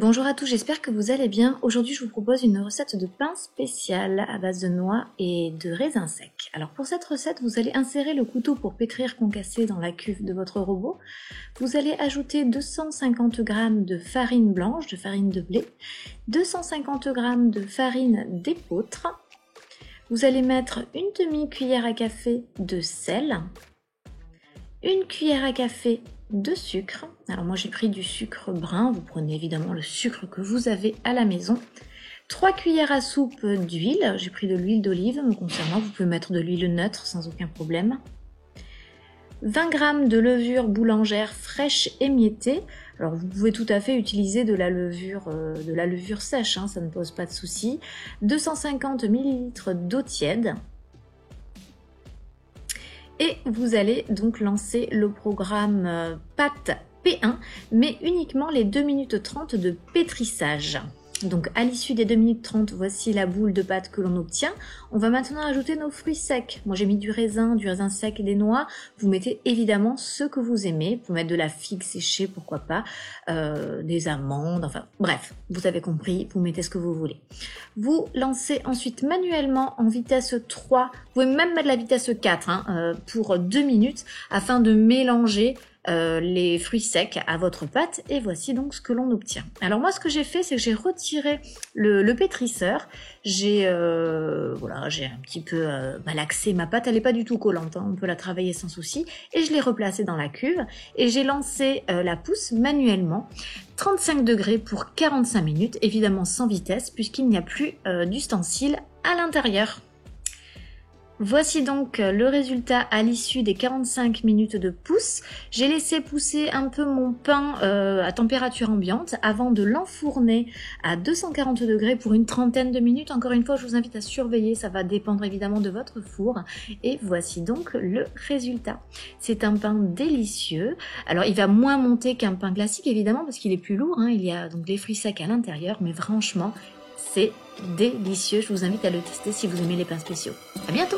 Bonjour à tous, j'espère que vous allez bien. Aujourd'hui, je vous propose une recette de pain spécial à base de noix et de raisins secs. Alors pour cette recette, vous allez insérer le couteau pour pétrir concassé dans la cuve de votre robot. Vous allez ajouter 250 g de farine blanche, de farine de blé, 250 g de farine d'épeautre. Vous allez mettre une demi-cuillère à café de sel, une cuillère à café de sucre. Alors moi j'ai pris du sucre brun, vous prenez évidemment le sucre que vous avez à la maison. 3 cuillères à soupe d'huile, j'ai pris de l'huile d'olive me concernant, vous pouvez mettre de l'huile neutre sans aucun problème. 20 g de levure boulangère fraîche émiettée. Alors vous pouvez tout à fait utiliser de la levure sèche, ça ne pose pas de souci. 250 ml d'eau tiède. Et vous allez donc lancer le programme pâte P1, mais uniquement les 2 minutes 30 de pétrissage. Donc à l'issue des 2 minutes 30, voici la boule de pâte que l'on obtient. On va maintenant ajouter nos fruits secs. Moi j'ai mis du raisin sec et des noix. Vous mettez évidemment ce que vous aimez. Vous pouvez mettre de la figue séchée, pourquoi pas, des amandes, enfin bref, vous avez compris, vous mettez ce que vous voulez. Vous lancez ensuite manuellement en vitesse 3, vous pouvez même mettre la vitesse 4 pour 2 minutes afin de mélanger les fruits secs à votre pâte, et voici donc ce que l'on obtient. Alors moi ce que j'ai fait, c'est que j'ai retiré le pétrisseur, j'ai un petit peu malaxé ma pâte, elle n'est pas du tout collante, on peut la travailler sans souci, et je l'ai replacée dans la cuve, et j'ai lancé la pousse manuellement, 35 degrés pour 45 minutes, évidemment sans vitesse, puisqu'il n'y a plus d'ustensiles à l'intérieur. Voici donc le résultat à l'issue des 45 minutes de pousse. J'ai laissé pousser un peu mon pain à température ambiante avant de l'enfourner à 240 degrés pour une trentaine de minutes. Encore une fois, je vous invite à surveiller, ça va dépendre évidemment de votre four. Et voici donc le résultat. C'est un pain délicieux. Alors il va moins monter qu'un pain classique évidemment parce qu'il est plus lourd, il y a donc des fruits secs à l'intérieur, mais franchement, c'est délicieux. Je vous invite à le tester si vous aimez les pains spéciaux. À bientôt!